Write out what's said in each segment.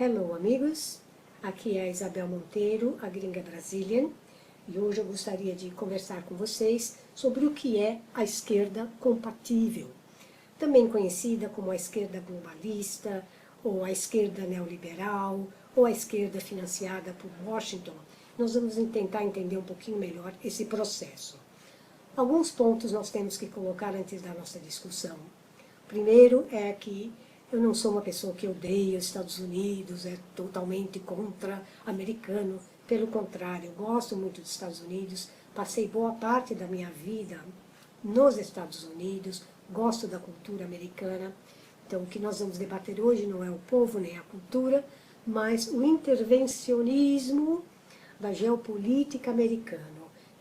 Hello, amigos! Aqui é a Isabel Monteiro, a gringa Brazilian, e hoje eu gostaria de conversar com vocês sobre o que é a esquerda compatível, também conhecida como a esquerda globalista, ou a esquerda neoliberal, ou a esquerda financiada por Washington. Nós vamos tentar entender um pouquinho melhor esse processo. Alguns pontos nós temos que colocar antes da nossa discussão. Primeiro é que eu não sou uma pessoa que odeia os Estados Unidos, é totalmente contra-americano. Pelo contrário, eu gosto muito dos Estados Unidos, passei boa parte da minha vida nos Estados Unidos, gosto da cultura americana. Então, o que nós vamos debater hoje não é o povo nem a cultura, mas o intervencionismo da geopolítica americana.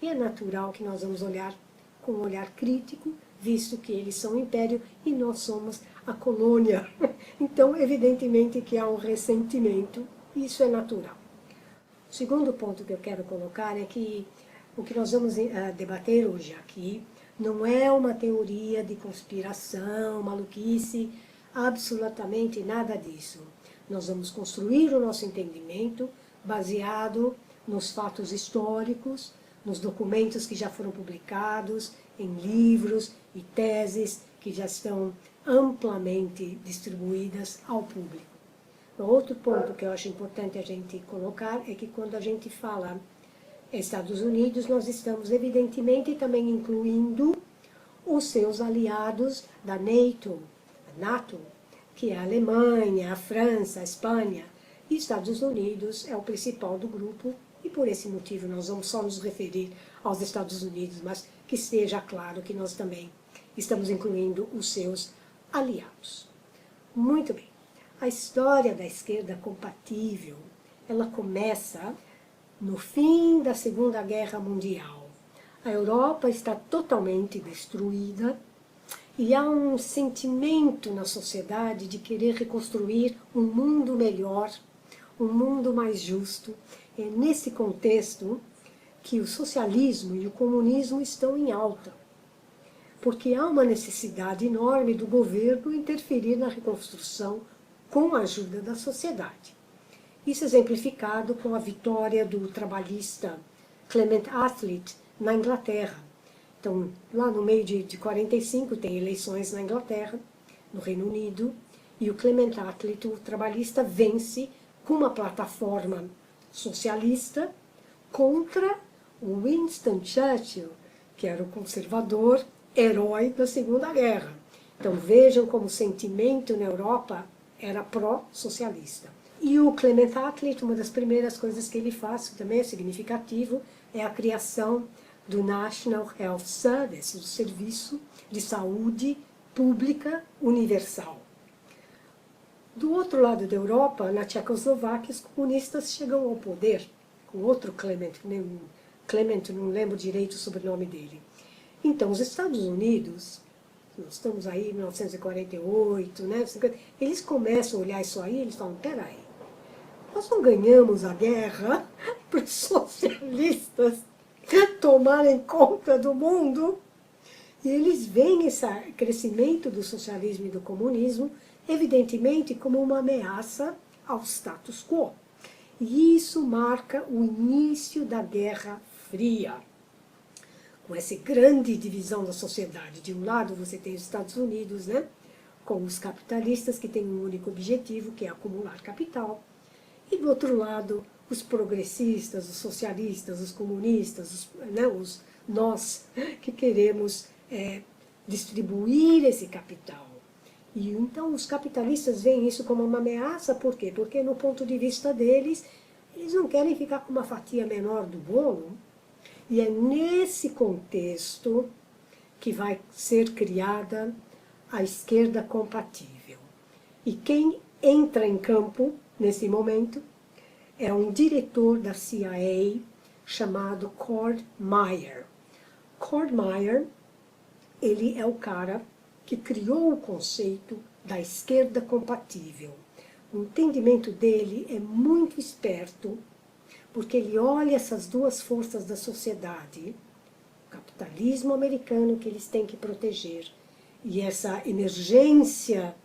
E é natural que nós vamos olhar com um olhar crítico, visto que eles são o império e nós somos a colônia. Então, evidentemente que há um ressentimento, e isso é natural. O segundo ponto que eu quero colocar é que o que nós vamos debater hoje aqui não é uma teoria de conspiração, maluquice, absolutamente nada disso. Nós vamos construir o nosso entendimento baseado nos fatos históricos, nos documentos que já foram publicados, em livros e teses que já estão amplamente distribuídas ao público. Outro ponto que eu acho importante a gente colocar é que quando a gente fala Estados Unidos, nós estamos evidentemente também incluindo os seus aliados da NATO, que é a Alemanha, a França, a Espanha, e Estados Unidos é o principal do grupo, e por esse motivo nós vamos só nos referir aos Estados Unidos, mas que esteja claro que nós também estamos incluindo os seus aliados. Muito bem. A história da esquerda compatível, ela começa no fim da Segunda Guerra Mundial. A Europa está totalmente destruída e há um sentimento na sociedade de querer reconstruir um mundo melhor, um mundo mais justo. É nesse contexto que o socialismo e o comunismo estão em alta, porque há uma necessidade enorme do governo interferir na reconstrução com a ajuda da sociedade. Isso é exemplificado com a vitória do trabalhista Clement Attlee na Inglaterra. Então, lá no meio de 45, tem eleições na Inglaterra, no Reino Unido, e o Clement Attlee, o trabalhista, vence com uma plataforma socialista contra o Winston Churchill, que era o conservador herói da Segunda Guerra. Então vejam como o sentimento na Europa era pró-socialista. E o Clement Attlee, uma das primeiras coisas que ele faz, que também é significativo, é a criação do National Health Service, o Serviço de Saúde Pública Universal. Do outro lado da Europa, na Tchecoslováquia, os comunistas chegam ao poder, com outro Clement, não lembro direito o sobrenome dele. Então, os Estados Unidos, nós estamos aí em 1948, né, eles começam a olhar isso aí e eles falam, peraí, nós não ganhamos a guerra para os socialistas tomarem conta do mundo. E eles veem esse crescimento do socialismo e do comunismo, evidentemente, como uma ameaça ao status quo. E isso marca o início da Guerra Fria, com essa grande divisão da sociedade. De um lado você tem os Estados Unidos, né, com os capitalistas que têm um único objetivo, que é acumular capital. E do outro lado, os progressistas, os socialistas, os comunistas, nós que queremos distribuir esse capital. E então os capitalistas veem isso como uma ameaça, por quê? Porque no ponto de vista deles, eles não querem ficar com uma fatia menor do bolo. E é nesse contexto que vai ser criada a esquerda compatível. E quem entra em campo nesse momento é um diretor da CIA chamado Cord Meyer. Cord Meyer, ele é o cara que criou o conceito da esquerda compatível. O entendimento dele é muito esperto, porque ele olha essas duas forças da sociedade, o capitalismo americano que eles têm que proteger, e essa emergência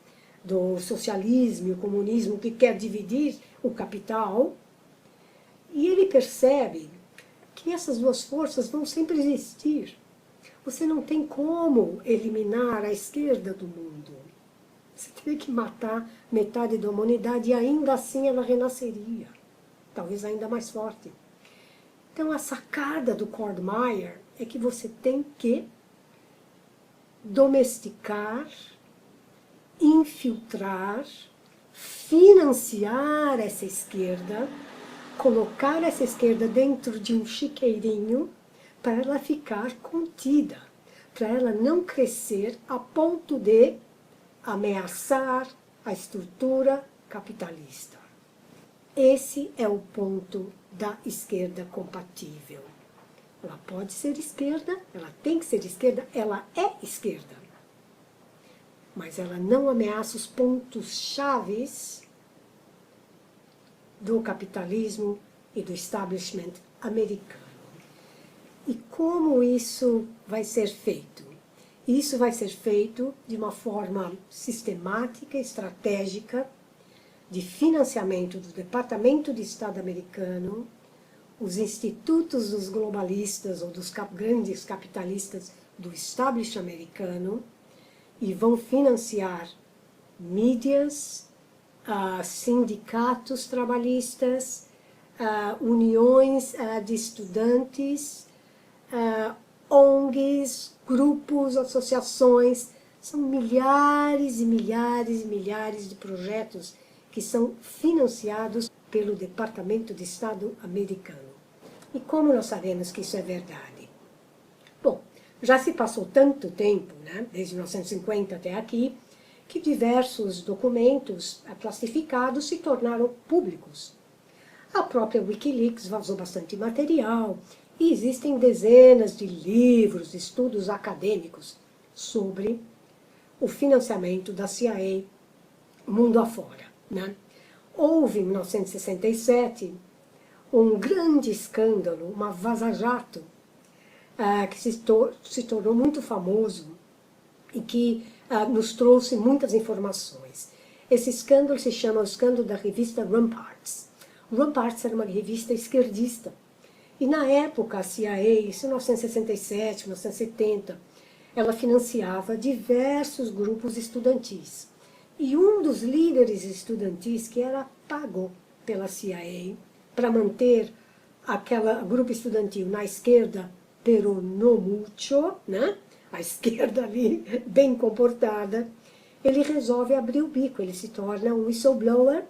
do socialismo e o comunismo, que quer dividir o capital, e ele percebe que essas duas forças vão sempre existir. Você não tem como eliminar a esquerda do mundo. Você teria que matar metade da humanidade e ainda assim ela renasceria, talvez ainda mais forte. Então a sacada do Cord Meyer é que você tem que domesticar, infiltrar, financiar essa esquerda, colocar essa esquerda dentro de um chiqueirinho para ela ficar contida, para ela não crescer a ponto de ameaçar a estrutura capitalista. Esse é o ponto da esquerda compatível. Ela pode ser esquerda, ela tem que ser esquerda, ela é esquerda. Mas ela não ameaça os pontos chaves do capitalismo e do establishment americano. E como isso vai ser feito? Isso vai ser feito de uma forma sistemática, estratégica, de financiamento do Departamento de Estado americano, os institutos dos globalistas ou dos grandes capitalistas do establishment americano, e vão financiar mídias, sindicatos trabalhistas, uniões de estudantes, ONGs, grupos, associações. São milhares e milhares e milhares de projetos que são financiados pelo Departamento de Estado americano. E como nós sabemos que isso é verdade? Bom, já se passou tanto tempo, né, desde 1950 até aqui, que diversos documentos classificados se tornaram públicos. A própria Wikileaks vazou bastante material, e existem dezenas de livros, estudos acadêmicos sobre o financiamento da CIA mundo afora, né? Houve, em 1967, um grande escândalo, uma vaza-jato, que se tornou muito famoso e que nos trouxe muitas informações. Esse escândalo se chama o escândalo da revista Ramparts. Ramparts era uma revista esquerdista. E na época a CIA, isso em 1967, 1970, ela financiava diversos grupos estudantis. E um dos líderes estudantis que era pago pela CIA para manter aquele grupo estudantil na esquerda, pero no mucho, né? A esquerda ali, bem comportada, ele resolve abrir o bico, ele se torna um whistleblower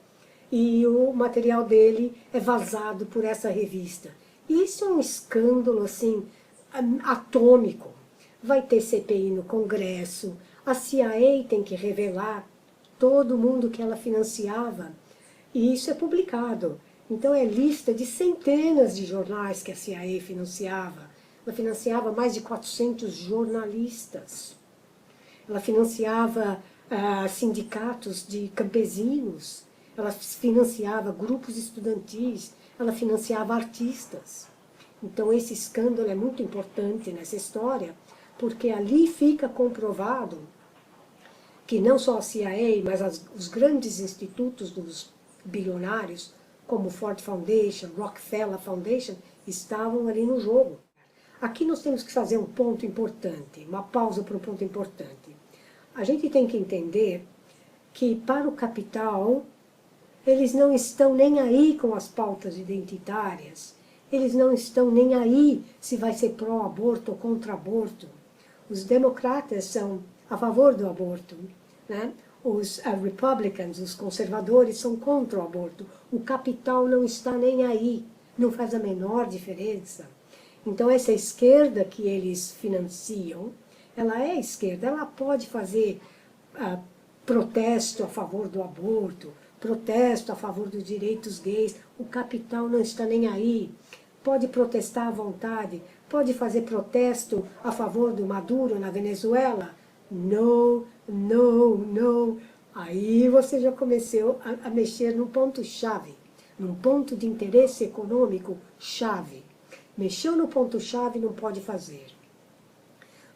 e o material dele é vazado por essa revista. Isso é um escândalo, assim, atômico. Vai ter CPI no Congresso, a CIA tem que revelar todo mundo que ela financiava, e isso é publicado. Então é lista de centenas de jornais que a CIA financiava. Ela financiava mais de 400 jornalistas. Ela financiava sindicatos de campesinos. Ela financiava grupos estudantis. Ela financiava artistas. Então esse escândalo é muito importante nessa história, porque ali fica comprovado que não só a CIA, mas os grandes institutos dos bilionários, como Ford Foundation, Rockefeller Foundation, estavam ali no jogo. Aqui nós temos que fazer um ponto importante, uma pausa para um ponto importante. A gente tem que entender que para o capital, eles não estão nem aí com as pautas identitárias, eles não estão nem aí se vai ser pró-aborto ou contra-aborto. Os democratas são a favor do aborto, né? Os republicans, os conservadores, são contra o aborto. O capital não está nem aí, não faz a menor diferença. Então essa esquerda que eles financiam, ela é esquerda, ela pode fazer protesto a favor do aborto, protesto a favor dos direitos gays, o capital não está nem aí. Pode protestar à vontade, pode fazer protesto a favor do Maduro na Venezuela? Não, não, não. Aí você já começou a mexer num ponto-chave, num ponto de interesse econômico chave. Mexeu no ponto-chave, não pode fazer.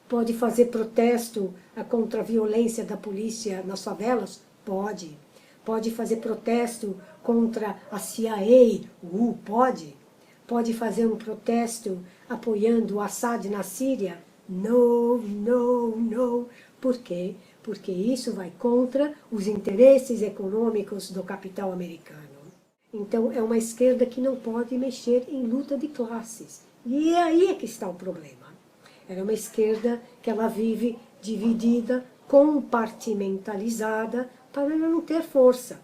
Pode fazer protesto contra a violência da polícia nas favelas? Pode. Pode fazer protesto contra a CIA? Pode. Pode fazer um protesto apoiando o Assad na Síria? Não, não, não. Por quê? Porque isso vai contra os interesses econômicos do capital americano. Então, é uma esquerda que não pode mexer em luta de classes. E é aí que está o problema. É uma esquerda que ela vive dividida, compartimentalizada, para não ter força.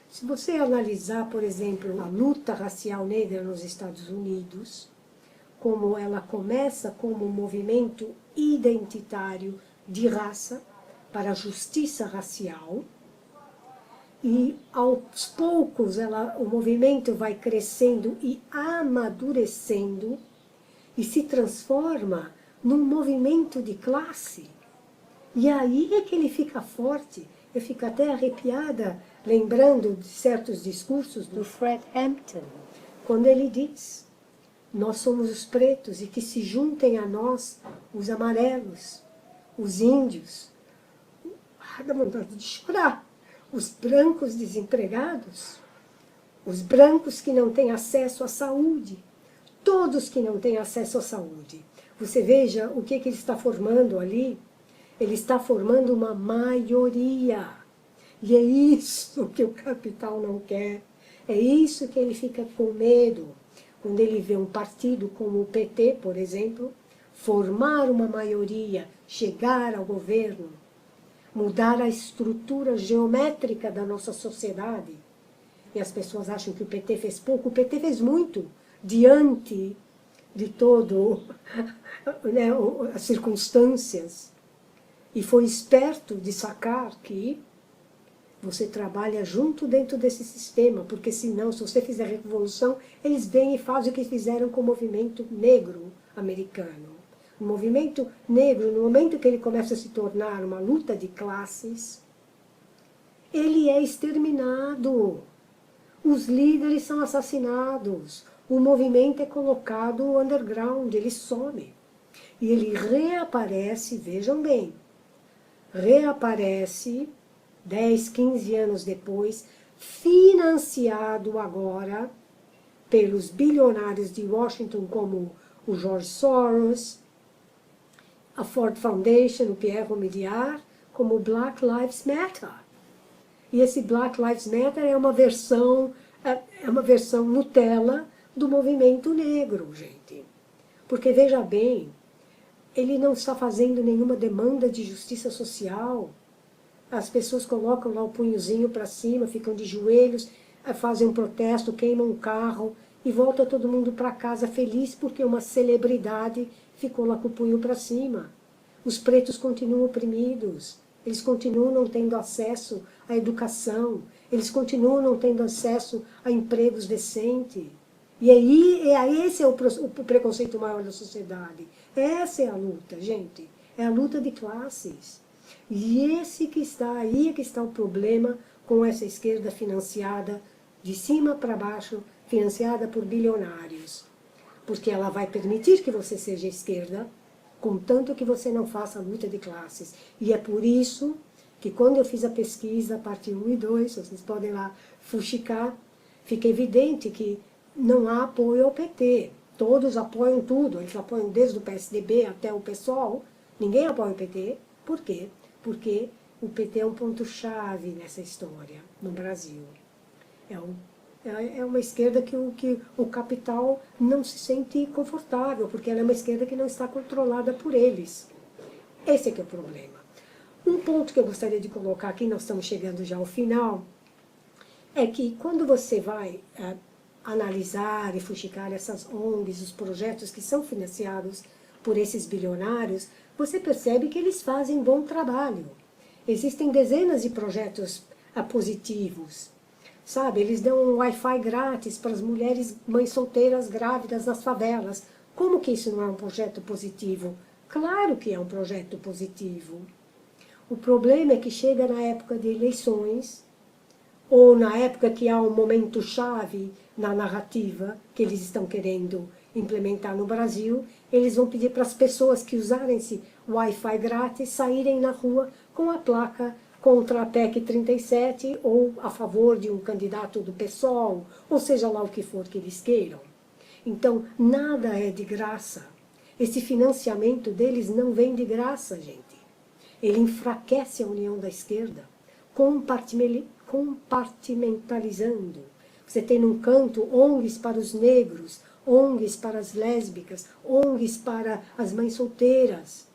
Se você analisar, por exemplo, a luta racial negra nos Estados Unidos, como ela começa como um movimento identitário de raça para a justiça racial, e aos poucos o movimento vai crescendo e amadurecendo e se transforma num movimento de classe. E aí é que ele fica forte. Eu fico até arrepiada lembrando de certos discursos do Fred Hampton, quando ele diz: nós somos os pretos e que se juntem a nós os amarelos, os índios. Dá vontade de chorar. Os brancos desempregados, os brancos que não têm acesso à saúde, todos que não têm acesso à saúde. Você veja o que ele está formando ali. Ele está formando uma maioria. E é isso que o capital não quer. É isso que ele fica com medo. Quando ele vê um partido como o PT, por exemplo, formar uma maioria, chegar ao governo, mudar a estrutura geométrica da nossa sociedade. E as pessoas acham que o PT fez pouco. O PT fez muito diante de todo, né, as circunstâncias. E foi esperto de sacar que você trabalha junto dentro desse sistema, porque senão, se você fizer revolução, eles vêm e fazem o que fizeram com o movimento negro americano. O movimento negro, no momento que ele começa a se tornar uma luta de classes, ele é exterminado. Os líderes são assassinados. O movimento é colocado underground, ele some. E ele reaparece, vejam bem, reaparece 10, 15 anos depois, financiado agora pelos bilionários de Washington, como o George Soros, a Ford Foundation, o Pierre Omidyar, como o Black Lives Matter. E esse Black Lives Matter é uma versão Nutella do movimento negro, gente. Porque, veja bem, ele não está fazendo nenhuma demanda de justiça social. As pessoas colocam lá o punhozinho para cima, ficam de joelhos, fazem um protesto, queimam um carro e volta todo mundo para casa feliz porque uma celebridade ficou lá com o punho para cima. Os pretos continuam oprimidos, eles continuam não tendo acesso à educação, eles continuam não tendo acesso a empregos decentes. E aí esse é o preconceito maior da sociedade. Essa é a luta, gente. É a luta de classes. E aí é que está o problema com essa esquerda financiada de cima para baixo, financiada por bilionários. Porque ela vai permitir que você seja esquerda, contanto que você não faça a luta de classes. E é por isso que quando eu fiz a pesquisa, parte 1 e 2, vocês podem lá fuxicar, fica evidente que não há apoio ao PT. Todos apoiam tudo, eles apoiam desde o PSDB até o PSOL, ninguém apoia o PT. Por quê? Porque o PT é um ponto-chave nessa história, no Brasil. É uma esquerda que o capital não se sente confortável, porque ela é uma esquerda que não está controlada por eles. Esse é que é o problema. Um ponto que eu gostaria de colocar aqui, nós estamos chegando já ao final, é que quando você vai analisar e fuxicar essas ONGs, os projetos que são financiados por esses bilionários, você percebe que eles fazem bom trabalho. Existem dezenas de projetos positivos. Sabe, eles dão um Wi-Fi grátis para as mulheres mães solteiras grávidas nas favelas. Como que isso não é um projeto positivo? Claro que é um projeto positivo. O problema é que chega na época de eleições, ou na época que há um momento-chave na narrativa que eles estão querendo implementar no Brasil, eles vão pedir para as pessoas que usarem esse Wi-Fi grátis saírem na rua com a placa contra a PEC 37 ou a favor de um candidato do PSOL, ou seja lá o que for que eles queiram. Então, nada é de graça. Esse financiamento deles não vem de graça, gente. Ele enfraquece a união da esquerda, compartimentalizando. Você tem num canto ONGs para os negros, ONGs para as lésbicas, ONGs para as mães solteiras.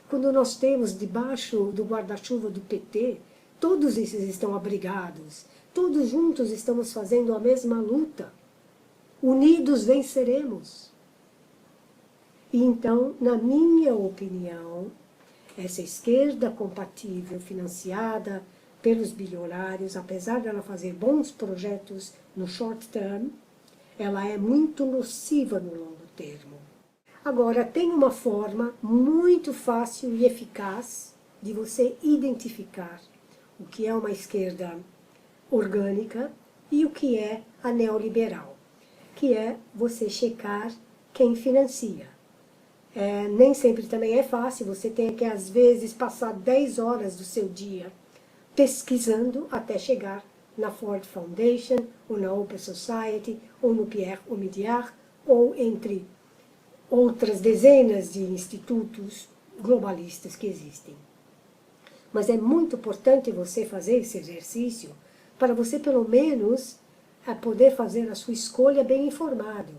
Quando nós temos debaixo do guarda-chuva do PT, todos esses estão abrigados, todos juntos estamos fazendo a mesma luta. Unidos venceremos. E então, na minha opinião, essa esquerda compatível, financiada pelos bilionários, apesar dela fazer bons projetos no short term, ela é muito nociva no longo termo. Agora, tem uma forma muito fácil e eficaz de você identificar o que é uma esquerda orgânica e o que é a neoliberal, que é você checar quem financia. Nem sempre também é fácil, você tem que às vezes passar 10 horas do seu dia pesquisando até chegar na Ford Foundation, ou na Open Society, ou no Pierre Omidyar, ou entre outras dezenas de institutos globalistas que existem. Mas é muito importante você fazer esse exercício para você, pelo menos, poder fazer a sua escolha bem informado.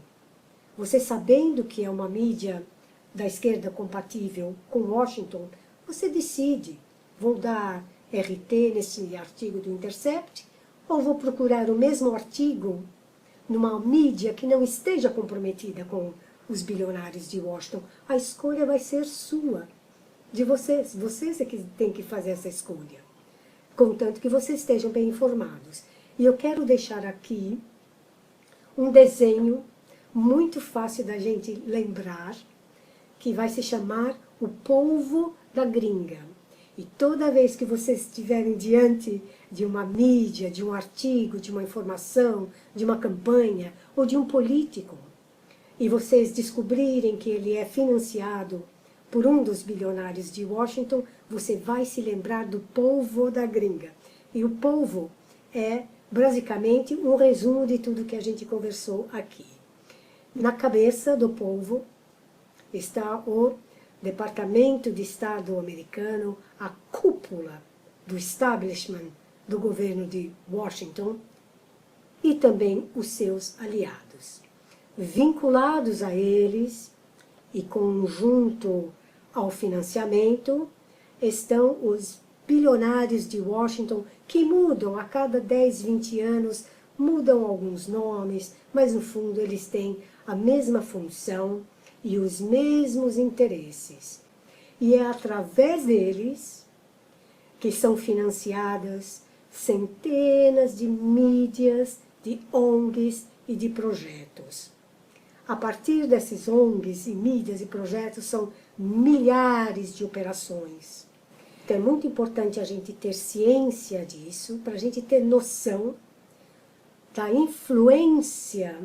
Você sabendo que é uma mídia da esquerda compatível com Washington, você decide, vou dar RT nesse artigo do Intercept, ou vou procurar o mesmo artigo numa mídia que não esteja comprometida com os bilionários de Washington. A escolha vai ser sua, de vocês. Vocês é que têm que fazer essa escolha, contanto que vocês estejam bem informados. E eu quero deixar aqui um desenho muito fácil da gente lembrar, que vai se chamar O Polvo da Gringa. E toda vez que vocês estiverem diante de uma mídia, de um artigo, de uma informação, de uma campanha ou de um político, e vocês descobrirem que ele é financiado por um dos bilionários de Washington, você vai se lembrar do polvo da gringa. E o polvo é basicamente um resumo de tudo que a gente conversou aqui. Na cabeça do polvo está o Departamento de Estado americano, a cúpula do establishment do governo de Washington e também os seus aliados. Vinculados a eles e conjunto ao financiamento estão os bilionários de Washington, que mudam a cada 10, 20 anos, mudam alguns nomes, mas no fundo eles têm a mesma função e os mesmos interesses. E é através deles que são financiadas centenas de mídias, de ONGs e de projetos. A partir desses ONGs e mídias e projetos são milhares de operações. Então é muito importante a gente ter ciência disso, para a gente ter noção da influência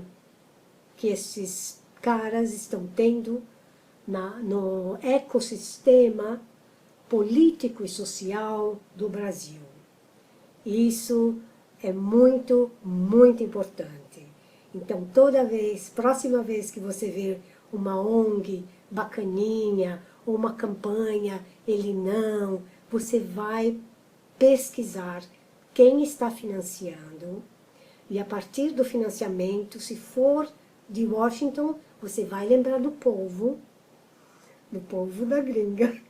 que esses caras estão tendo no ecossistema político e social do Brasil. Isso é muito, muito importante. Então, próxima vez que você ver uma ONG bacaninha, ou uma campanha, ele não, você vai pesquisar quem está financiando, e a partir do financiamento, se for de Washington, você vai lembrar do polvo da gringa.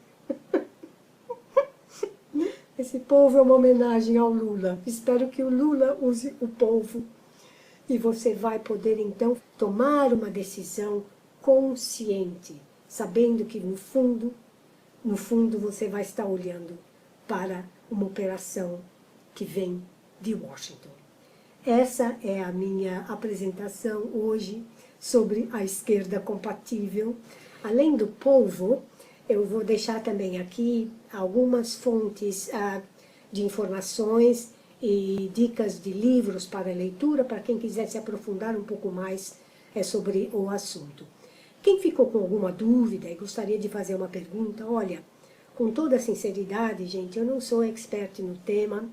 Esse polvo é uma homenagem ao Lula. Espero que o Lula use o polvo. E você vai poder, então, tomar uma decisão consciente, sabendo que, no fundo, você vai estar olhando para uma operação que vem de Washington. Essa é a minha apresentação hoje sobre a esquerda compatível. Além do polvo, eu vou deixar também aqui algumas fontes de informações e dicas de livros para leitura, para quem quiser se aprofundar um pouco mais sobre o assunto. Quem ficou com alguma dúvida e gostaria de fazer uma pergunta, olha, Com toda sinceridade, gente, eu não sou expert no tema,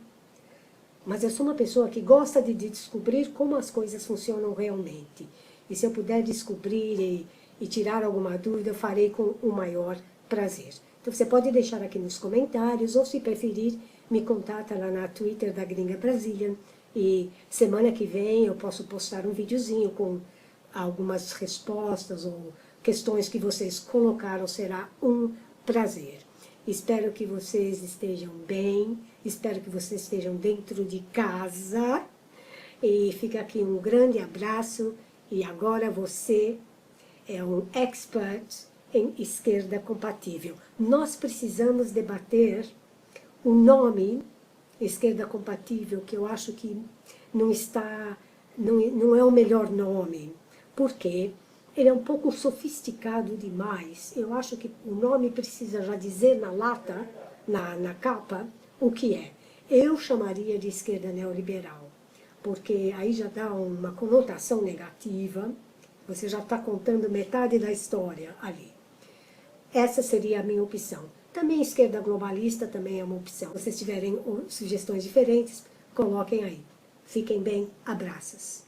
mas eu sou uma pessoa que gosta de descobrir como as coisas funcionam realmente. E se eu puder descobrir e tirar alguma dúvida, eu farei com o maior prazer. Então você pode deixar aqui nos comentários, ou se preferir, me contata lá na Twitter da Gringa Brazilian. E semana que vem eu posso postar um videozinho com algumas respostas ou questões que vocês colocaram, será um prazer. Espero que vocês estejam bem, espero que vocês estejam dentro de casa. E fica aqui um grande abraço. E agora você é um expert em esquerda compatível. Nós precisamos debater o nome esquerda compatível, que eu acho que não é o melhor nome. Por quê? Ele é um pouco sofisticado demais. Eu acho que o nome precisa já dizer na lata, na capa, o que é. Eu chamaria de esquerda neoliberal, porque aí já dá uma conotação negativa, você já está contando metade da história ali. Essa seria a minha opção. Também esquerda globalista também é uma opção. Se vocês tiverem sugestões diferentes, coloquem aí. Fiquem bem, abraços.